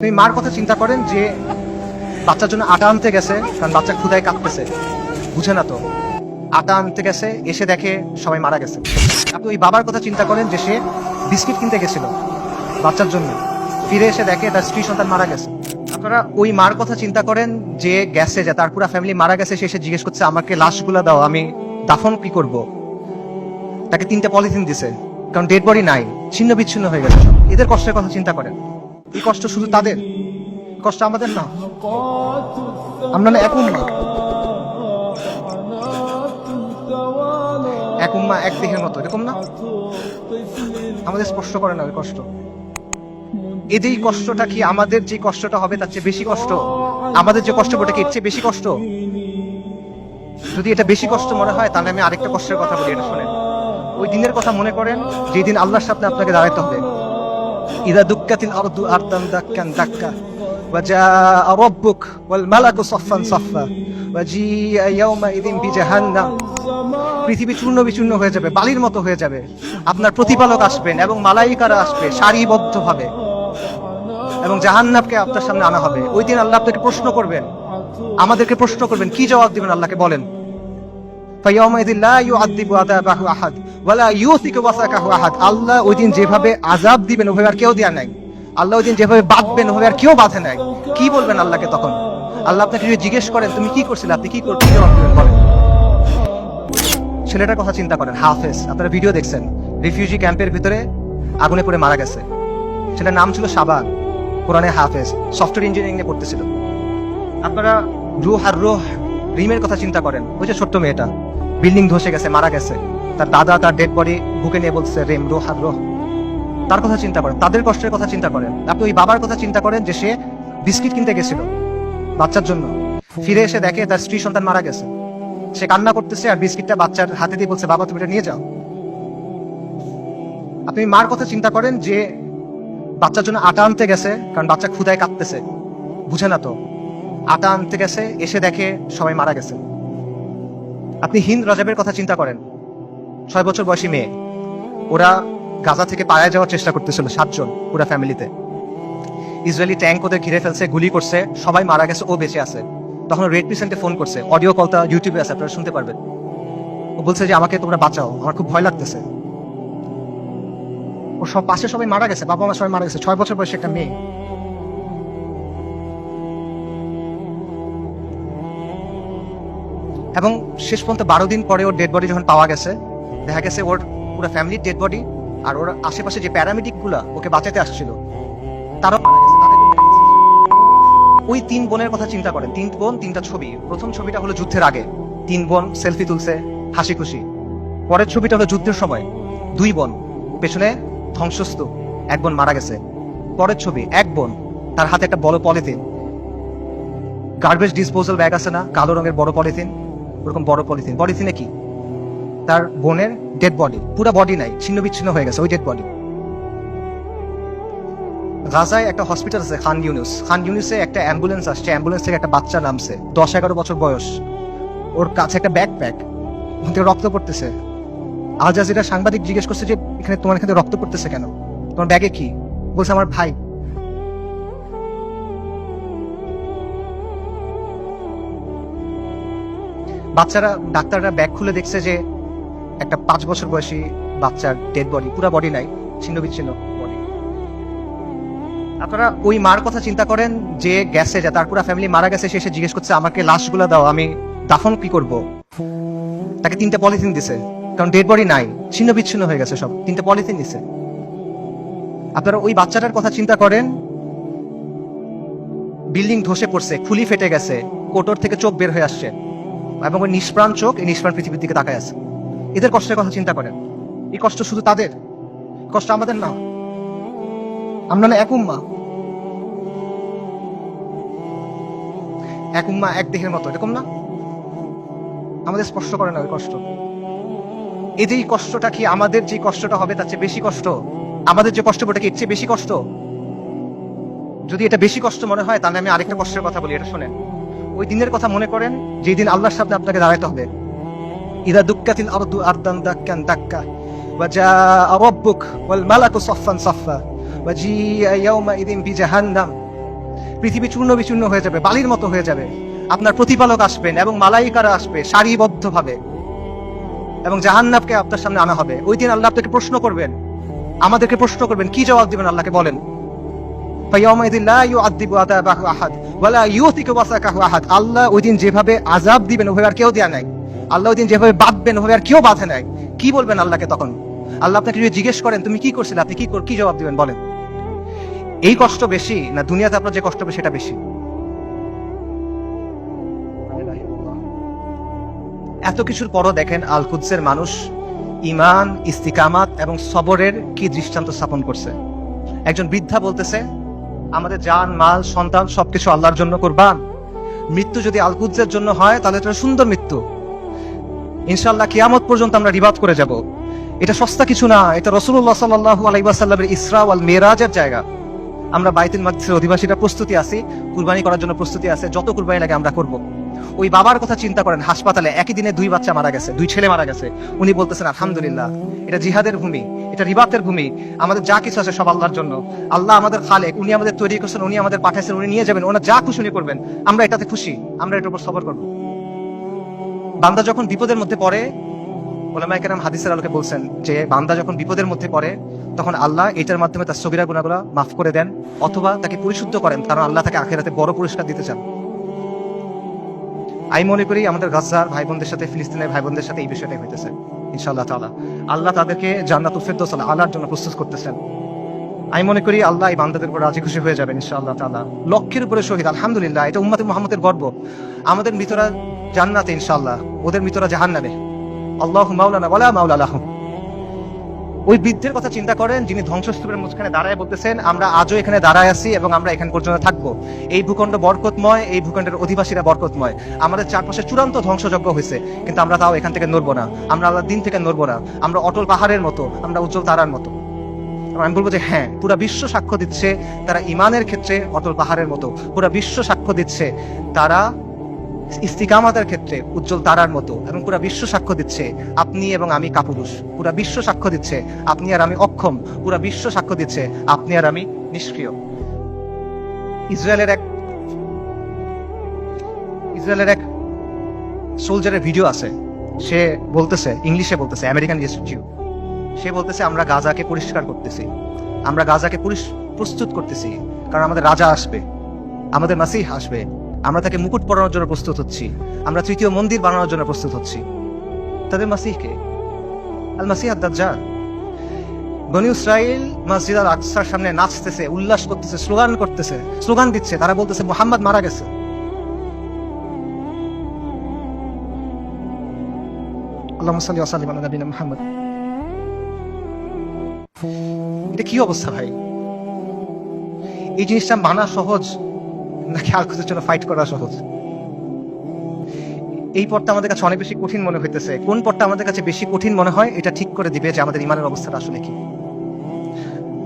তুমি মার কথা চিন্তা করেন যে বাচ্চার জন্য আটা আনতে গেছে, কারণ বাচ্চা ক্ষুধায় কাঁদতেছে, বুঝে না তো। আটা আনতে গেছে, এসে দেখে সবাই মারা গেছে। আপনি ওই বাবার কথা চিন্তা করেন যে সে বিস্কিট কিনতে গেছিল বাচ্চার জন্য, ফিরে এসে দেখে তার স্ত্রী সন্তান মারা গেছে। আপনারা ওই মার কথা চিন্তা করেন যে গেছে, যে তার পুরো ফ্যামিলি মারা গেছে, সে এসে জিজ্ঞেস করছে আমাকে লাশগুলো দাও, আমি দাফন কি করব। তাকে 3টা পলিথিন দিছে, কারণ ডেড বডি নাই, ছিন্ন বিচ্ছিন্ন হয়ে গেছে। এদের কষ্টের কথা চিন্তা করেন। এই কষ্ট শুধু তাদের, কষ্ট আমাদের না। আমরা না এক উম্মাহ, এক উম্মাহ এক দেহের মতো, এরকম না? আমাদের স্পষ্ট করে না ওই কষ্ট। এই যে কষ্টটা কি আমাদের যে কষ্টটা হবে তার চেয়ে বেশি কষ্ট? আমাদের যে কষ্ট ওটা কি এর চেয়ে বেশি কষ্ট? যদি এটা বেশি কষ্ট মনে হয় তাহলে আমি আরেকটা কষ্টের কথা বলি, এটা শোনেন। ওই দিনের কথা মনে করেন যেদিন আল্লাহর সামনে আপনাকে দাঁড়াতে হবে। ইদা দুক্কাতিল আরদু আরদান দাক্কান দাক্কা ওয়া জাআ রাব্বুক ওয়াল মালাকু সাফফান সাফফা ওয়া জিআ ইয়াওমাইযিন বিজাহান্নাম। পৃথিবী চূর্ণ বিচূর্ণ হয়ে যাবে, বালির মতো হয়ে যাবে। আপনার প্রতিপালক আসবেন এবং মালাইকারা আসবে সারিবদ্ধভাবে, এবং জাহান্নামকে আপনার সামনে আনা হবে। ওই দিন আল্লাহ আপনাকে প্রশ্ন করবেন, আমাদেরকে প্রশ্ন করবেন, কি জবাব দিবেন? আল্লাহকে বলেন। ফায়াউমাইযিন লা ইউআযযিবু আযাবাহু আহাদ ওয়া লা ইউসিকু ওয়াসাকাহু আহাদ। আল্লাহ ওই দিন যেভাবে আযাব দিবেন ওভাবে আর কেউ দেয়া নাই। আল্লাহ ওই দিন যেভাবে বাঁধবেন ওভাবে আর কেউ বাঁধে নাই। কি বলবেন আল্লাহকে তখন? আল্লাহ আপনাকে যদি জিজ্ঞেস করেন তুমি কি করছিলে, আপনি কি করতে জবাব দিবেন বলেন? ছেলেটার কথা চিন্তা করেন, হাফেজ। আপনারা ভিডিও দেখছেন, রিফিউজি ক্যাম্পের ভিতরে আগুনে পড়ে মারা গেছে। ছেলের নাম ছিল শাবান, কোরআনে হাফেজ, সফটওয়্যার ইঞ্জিনিয়ারিং নিয়ে পড়তেছিল। আপনারা রুহ আর রুহ রিমের কথা চিন্তা করেন, ওই যে ছোট্ট মেয়েটা বিল্ডিং ধসে গেছে, মারা গেছে, তার দাদা তার ডেড বডি বুকে নিয়ে বলছে রেম রুহ আর রুহ। তার কথা চিন্তা করেন, তাদের কষ্টের কথা চিন্তা করেন। আপনি ওই বাবার কথা চিন্তা করেন যে সে বিস্কিট কিনতে গেছিল বাচ্চার জন্য, ফিরে এসে দেখে তার স্ত্রী সন্তান মারা গেছে। সে কান্না করতেছে আর বিস্কিটটা বাচ্চার হাতে দিয়ে বলছে বাবা তুমি এটা নিয়ে যাও। আপনি মার কথা চিন্তা করেন যে বাচ্চার জন্য আটা আনতে গেছে, কারণ বাচ্চা ক্ষুধায় কাঁদতেছে, বুঝে না তো। আটা আনতে গেছে, এসে দেখে সবাই মারা গেছে। আপনি হিন্দ রাজাবের কথা চিন্তা করেন, 6 বছর বয়সী মেয়ে। ওরা গাজা থেকে পালায় যাওয়ার চেষ্টা করতেছিল 7 জন পুরো ফ্যামিলিতে। ইসরায়েলি ট্যাঙ্ক ওদের ঘিরে ফেলছে, গুলি করছে, সবাই মারা গেছে, ও বেঁচে আছে। তখন রেড ক্রিসেন্টে ফোন করছে, অডিও কলটা ইউটিউবে আছে, আপনারা শুনতে পারবেন। ও বলছে যে আমাকে তোমরা বাঁচাও, আমার খুব ভয় লাগতেছে। ও সব পাশে সবাই মারা গেছে, বাবা মা সবাই মারা গেছে, 6 বছর বয়সী একটা মেয়ে। এবং শেষ পর্যন্ত 12 দিন পরে ওর ডেড বডি যখন পাওয়া গেছে, দেখা গেছে ওর পুরো ফ্যামিলির ডেড বডি, আর ওর আশেপাশে যে প্যারামেডিক গুলা ওকে বাঁচাতে আসছিল তারাও মারা গেছে। ওই 3 বোনের কথা চিন্তা করেন, 3 বোন 3টা ছবি। প্রথম ছবিটা হলো যুদ্ধের আগে, 3 বোন সেলফি তুলছে হাসি খুশি। পরের ছবিটা হলো যুদ্ধের সময়, 2 বোন, পেছনে ধ্বংসস্তূপ, 1 বোন মারা গেছে। পরের ছবি 1 বোন, তার হাতে একটা বড় পলিথিন, গার্বেজ ডিসপোজাল ব্যাগ আছে না, কালো রঙের বড় পলিথিন, ওরকম বড় পলিথিন। পলিথিনে কি? তার বোনের ডেড বডি, পুরো বডি নাই, ছিন্ন বিচ্ছিন্ন হয়ে গেছে ওই ডেড বডি। গাজায় একটা হসপিটাল আছে খান ইউনুস, খান ইউনুসে একটা অ্যাম্বুলেন্স আসছে, অ্যাম্বুলেন্স থেকে একটা বাচ্চা নামছে, 10-11 বছর বয়স। ওর কাছে একটা ব্যাকপ্যাক, ওখান থেকে রক্ত পড়তেছে। আল জাজিরা সাংবাদিক জিজ্ঞেস করছে যে এখানে তোমার এখানে রক্ত পড়তেছে কেন, তোমার ব্যাগে কি? বলছে আমার ভাই। বাচ্চারা, ডাক্তাররা ব্যাগ খুলে দেখছে যে একটা 5 বছর বয়সী বাচ্চার ডেড বডি, পুরো বডি নাই, ছিন্ন বিচ্ছিন্ন বডি। আপনারা ওই মার কথা চিন্তা করেন যে গেছে, যে তার পুরো ফ্যামিলি মারা গেছে, সে এসে জিজ্ঞেস করছে আমাকে লাশগুলো দাও, আমি দাফন কি করব। তাকে 3টা পলিথিন দিছে, কারণ ডেড বডি নাই, ছিন্ন বিচ্ছিন্ন হয়ে গেছে সব, 3টা পলিথিন দিছে। আপনারা ওই বাচ্চাটার কথা চিন্তা করেন, বিল্ডিং ধসে পড়ছে, খুলি ফেটে গেছে, কোটর থেকে চোখ বের হয়ে আসছে, এবং ওই নিষ্প্রাণ চোখ, এই নিষ্প্রাণ পৃথিবীর দিকে তাকায় আছে। এদের কষ্টের কথা চিন্তা করেন। এই কষ্ট শুধু তাদের, কষ্ট আমাদের না। আমরা না এক উম্মাহ, এক উম্মাহ এক দেহের মতো, এরকম না? আমাদের স্পষ্ট করে না ওই কষ্ট। এই যে কষ্টটা কি আমাদের যে কষ্টটা হবে তার চেয়ে বেশি কষ্ট? আমাদের যে কষ্ট ওটা কি এর চেয়ে বেশি কষ্ট? যদি এটা বেশি কষ্ট মনে হয় তাহলে আমি আরেকটা কষ্টের কথা বলি, এটা শোনেন। ওই দিনের কথা মনে করেন যেদিন আল্লাহর সামনে আপনাকে দাঁড়াতে হবে। ইদা দুক্কাতিল আরদু আরদান দাক্কান দাক্কা ওয়া জাআ রাব্বুক ওয়াল মালাকু সাফফান সাফফা ওয়া জিআ ইয়াওমাইযিন বিজাহান্নাম পৃথিবী চূর্ণ বিচূর্ণ হয়ে যাবে, বালির মতো হয়ে যাবে। আপনার প্রতিপালক আসবেন এবং মালাইকারা আসবে সারিবদ্ধভাবে, এবং জাহান্নামকে আপনার সামনে আনা হবে। ওই দিন আল্লাহ আপনাকে প্রশ্ন করবেন, আমাদেরকে প্রশ্ন করবেন, কি জবাব দিবেন আল্লাহকে বলেন? আল্লাহ ওই দিন যেভাবে আযাব দিবেন ওভাবে আর কেউ দেয়া নাই। আল্লাহ ওই দিন যেভাবে বাঁধবেন ওভাবে আর কেউ বাঁধে নাই। কি বলবেন আল্লাহকে তখন? আল্লাহ আপনাকে যদি জিজ্ঞেস করেন তুমি কি করছিলে, আপনি কি জবাব দিবেন বলেন? এই কষ্ট বেশি না দুনিয়াতে আপনার যে কষ্ট বেশি সেটা বেশি? এত কিছুর পরও দেখেন আল কুদসের মানুষ ঈমান, ইস্তিকামাত এবং সবরের কি দৃষ্টান্ত স্থাপন করছে। একজন বৃদ্ধা বলতেছে, আমাদের জান, মাল, সন্তান সবকিছু আল্লাহর জন্য কুরবান। মৃত্যু যদি আল কুদসের জন্য হয় তাহলে এটা সুন্দর মৃত্যু। ইনশাআল্লাহ কিয়ামত পর্যন্ত আমরা রিবাদ করে যাব। এটা সস্তা কিছু না, এটা রাসূলুল্লাহ সাল্লাল্লাহু আলাইহি ওয়াসাল্লামের ইসরা ওয়াল মিরাজের জায়গা। আমরা বাইতুল মাকদিসের অধিবাসীরা প্রস্তুতি আছি, কুরবানি করার জন্য প্রস্তুতি আছে, যত কুরবানি লাগে আমরা করব। ওই বাবার কথা চিন্তা করেন, হাসপাতালে একই দিনে 2 বাচ্চা মারা গেছে, 2 ছেলে মারা গেছে। উনি বলতেছেন আলহামদুলিল্লাহ, এটা জিহাদের ভূমি, এটা রিবাতের ভূমি, আমাদের যা কিছু আছে সব আল্লাহর জন্য। আল্লাহ আমাদের খালেক, উনি আমাদের তৈরি করছেন, উনি আমাদের পাঠাইছেন, উনি নিয়ে যাবেন, ওনার যা খুশি উনি করবেন, আমরা এটাতে খুশি, আমরা এটার উপর সবর করব। বান্দা যখন বিপদের মধ্যে পড়ে, উলামায়ে কেরাম হাদিসের আলোকে বলছেন যে বান্দা যখন বিপদের মধ্যে পড়ে তখন আল্লাহ এটার মাধ্যমে তার সগীরা গুনাহগুলো মাফ করে দেন অথবা তাকে পরিশুদ্ধ করেন, কারণ আল্লাহ তাকে আখিরাতে বড় পুরস্কার দিতে চান। আমি মনে করি আমাদের গাজার ভাই বোনদের সাথে, ফিলিস্তিনের ভাই বোনদের সাথে এই বিষয়টাই হইতেছে। ইনশাআল্লাহ তাআলা আল্লাহ তাদেরকে জান্নাতুল ফেরদৌস আলার জন্য প্রস্তুত করতেছেন। আমি মনে করি আল্লাহ এই বান্দাদের উপর রাজি খুশি হয়ে যাবেন ইনশাআল্লাহ তাআলা। লক্ষের উপরে শহীদ, আলহামদুলিল্লাহ, এটা উম্মতে মুহাম্মদের গর্ব। আমাদের মৃতরা জান্নাতে ইনশাআল্লাহ, ওদের মৃতরা জাহান্নামে। আল্লাহু মাওলানা ওয়ালা মাওলা লাহুম। ওই বৃদ্ধের কথা চিন্তা করেন যিনি ধ্বংসস্তূপের মাঝখানে দাঁড়ায় বলতেছেন আমরা আজও এখানে দাঁড়ায় আছি এবং আমরা এখান পর্যন্ত থাকবো। এই ভূখণ্ড বরকতময়, এই ভূখণ্ডের অধিবাসীরা বরকতময়। আমাদের চারপাশে চূড়ান্ত ধ্বংসযজ্ঞ হয়েছে, কিন্তু আমরা তাও এখান থেকে নড়বো না, আমরা আল্লাহর দিন থেকে নড়বো না। আমরা অটল পাহাড়ের মতো, আমরা উজ্জ্বল তারার মতো। আমি বলবো যে হ্যাঁ, পুরা বিশ্ব সাক্ষ্য দিচ্ছে তারা ঈমানের ক্ষেত্রে অটল পাহাড়ের মতো। পুরা বিশ্ব সাক্ষ্য দিচ্ছে তারা ইস্তিকামাতের ক্ষেত্রে উজ্জ্বল তারার মতো। এবং পুরা বিশ্ব সাক্ষ্য দিচ্ছে আপনি এবং আমি কাপুরুষ। পুরা বিশ্ব সাক্ষ্য দিচ্ছে আপনি আর আমি অক্ষম। পুরা বিশ্ব সাক্ষ্য দিচ্ছে আপনি আর আমি নিষ্ক্রিয়। ইসরায়েলের এক সোলজারের ভিডিও আছে, সে বলতেছে, ইংলিশে বলতেছে, আমেরিকান ইনস্টিটিউট, সে বলতেছে আমরা গাজাকে পরিষ্কার করতেছি, আমরা গাজাকে প্রস্তুত করতেছি, কারণ আমাদের রাজা আসবে, আমাদের মাসিহ আসবে, আমরা তাকে মুকুট পরানোর জন্য প্রস্তুত হচ্ছি, আমরা তৃতীয় মন্দির বানানোর জন্য প্রস্তুত হচ্ছি। তাদের মাসিহকে আল মাসিহ আদ-দাজ্জাল। বনী ইসরাইল মসজিদ আল আকসার সামনে নাচতেছে, উল্লাস করতেছে, স্লোগান করতেছে, স্লোগান দিচ্ছে, তারা বলতেছে মুহাম্মদ মারা গেছে। আল্লাহুম্মা সাল্লি ওয়া সাল্লিম আলা নবিয়িনা মুহাম্মদ। এটা কি অবস্থা ভাই? এই জিনিসটা মানা সহজ নাকি আল কুদসের জন্য ফাইট করা সহজ? এই পথটা আমাদের কাছে অনেক বেশি কঠিন মনে হইতেছে। কোন পথটা আমাদের কাছে বেশি কঠিন মনে হয় এটা ঠিক করে দিবে যে আমাদের ঈমানের অবস্থাটা আসলে কি।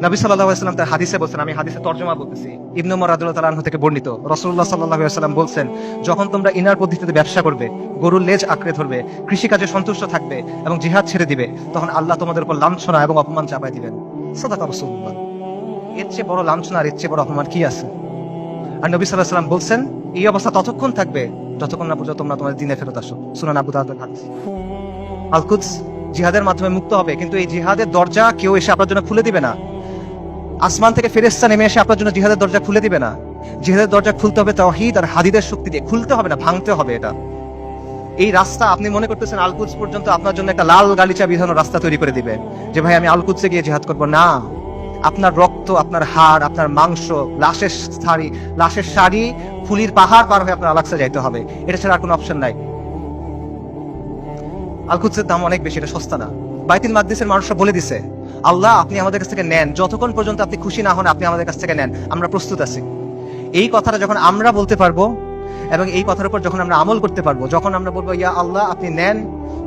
নবী সাল্লাল্লাহু আলাইহি ওয়াসাল্লাম তার হাদিসে বলছেন, আমি হাদিসে তরজমা বলতেছি, ইবনে উমর রাদিয়াল্লাহু তাআলা আনহু থেকে বর্ণিত, রাসূলুল্লাহ সাল্লাল্লাহু আলাইহি ওয়াসাল্লাম বলছেন, যখন তোমরা ইনার পদ্ধতিতে ব্যবসা করবে, গরুর লেজ আঁকড়ে ধরবে, কৃষিকাজে সন্তুষ্ট থাকবে এবং জিহাদ ছেড়ে দিবে, তখন আল্লাহ তোমাদের উপর লাঞ্ছনা এবং অপমান চাপায় দিবেন। সাদাকা রাসূলুল্লাহ। এর চেয়ে বড় লাঞ্ছনা আর এর চেয়ে বড় অপমান কি আছে? আর নবী সাল্লাল্লাহু আলাইহি ওয়াসাল্লাম বলছেন, এই অবস্থা ততক্ষণ থাকবে যতক্ষণ না পর্যন্ত তোমরা তোমাদের দ্বীনে ফেরত আসো। সুনান আবু দাউদের হাদিস। আল কুদস জিহাদের মাধ্যমে মুক্ত হবে, কিন্তু এই জিহাদের দরজা কেউ এসে আপনার জন্য খুলে দিবে না। আসমান থেকে ফেরেশতা নেমে এসে আপনার জন্য জিহাদের দরজা খুলে দিবে না। জিহাদের দরজা খুলতে হবে তাওহীদ আর হাদিদের শক্তি দিয়ে, খুলতে হবে না, ভাঙতে হবে। এটা এই রাস্তা আপনি মনে করতেছেন আল কুদস পর্যন্ত আপনার জন্য একটা লাল গালিচা বিধানো রাস্তা তৈরি করে দিবে যে ভাই আমি আল কুদসে গিয়ে জিহাদ করবো না। আপনার রক্ত, আপনার হাড়, আপনার মাংস, লাশের শাড়ি, ফুলির পাহাড় পার হয়ে আপনার আল আকসা যাইতে হবে। এটা ছাড়া আর কোনো অপশন নাই। আল কুদসের দাম অনেক বেশি, এটা সস্তা না। বাইতুল মাকদিসের মানুষরা বলে দিছে, আল্লাহ আপনি আমাদের কাছ থেকে নেন, যতক্ষণ পর্যন্ত আপনি খুশি না হন আপনি আমাদের কাছ থেকে নেন, আমরা প্রস্তুত আছি। এই কথাটা যখন আমরা বলতে পারবো এবং এই কথার উপর যখন আমরা আমল করতে পারবো, যখন আমরা বলবো ইয়া আল্লাহ আপনি নেন,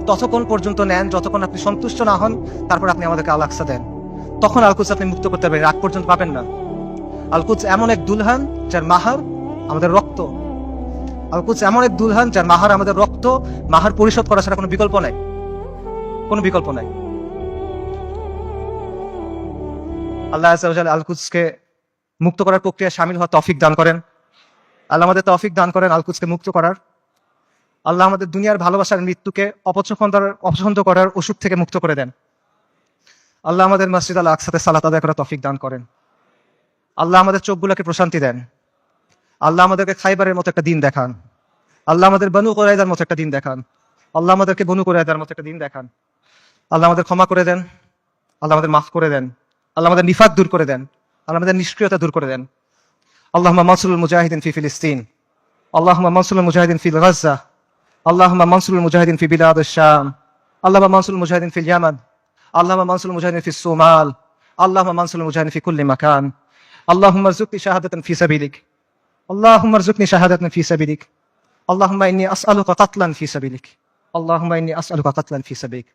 ততক্ষণ পর্যন্ত নেন যতক্ষণ আপনি সন্তুষ্ট না হন, তারপর আপনি আমাদেরকে আল আকসা দেন, তখন আল কুদস আপনি মুক্ত করতে পারবেন, রাগ পর্যন্ত পাবেন না। আল কুদস এমন এক দুলহান যার মাহার আমাদের রক্ত। আল কুদস এমন এক দুলহান যার মাহার আমাদের রক্ত। মাহার পরিশোধ করা ছাড়া কোনো বিকল্প নাই, কোনো বিকল্প নাই। আল্লাহ আযজা ওয়া জাল্লা আল কুদসকে মুক্ত করার প্রক্রিয়ায় শামিল হওয়ার তৌফিক দান করেন। আল্লাহ আমাদের তৌফিক দান করেন আল-কুদসকে মুক্ত করার। আল্লাহ আমাদের দুনিয়ার ভালোবাসার মৃত্যুকে অপছন্দ করার ওষুধ থেকে মুক্ত করে দেন। আল্লাহ আমাদের মসজিদ আল আকসাতে সালাত আদায় করার তৌফিক দান করেন। আল্লাহ আমাদের চোখগুলোকে প্রশান্তি দেন। আল্লাহ আমাদেরকে খাইবারের মতো একটা দিন দেখান। আল্লাহ আমাদের বনু কুরাইযার মতো একটা দিন দেখান। আল্লাহ আমাদেরকে বনু কুরাইযার মতো একটা দিন দেখান। আল্লাহ আমাদের ক্ষমা করে দেন। আল্লাহ আমাদের মাফ করে দেন। আল্লাহ আমাদের নিফাক দূর করে দেন। আল্লাহ আমাদের নিষ্ক্রিয়তা দূর করে দেন। আল্লাহুম্মা মানসুরুল মুজাহিদিন ফি ফিলিস্তিন, আল্লাহুম্মা মানসুরুল মুজাহিদিন ফি গাজ্জা, আল্লাহুম্মা মানসুরুল মুজাহিদিন ফি বিলাদিশ শাম, আল্লাহুম্মা মানসুরুল মুজাহিদিন ফিল ইয়ামান, আল্লাহুম্মা মানসুরুল মুজাহিদিন ফিস সুমাল, আল্লাহুম্মা মানসুরুল মুজাহিদিন ফি কুল্লি মাকান, আল্লাহুম্মা রযুকনি শাহাদাতান ফি সাবিলিক, আল্লাহুম্মা রযুকনি শাহাদাতান ফি সাবিলিক, আল্লাহুম্মা ইন্নী আসআলুকা কাতলান ফি সাবিলিক, আল্লাহুম্মা ইন্নী আসআলুকা কাতলান ফি সাবিলিক।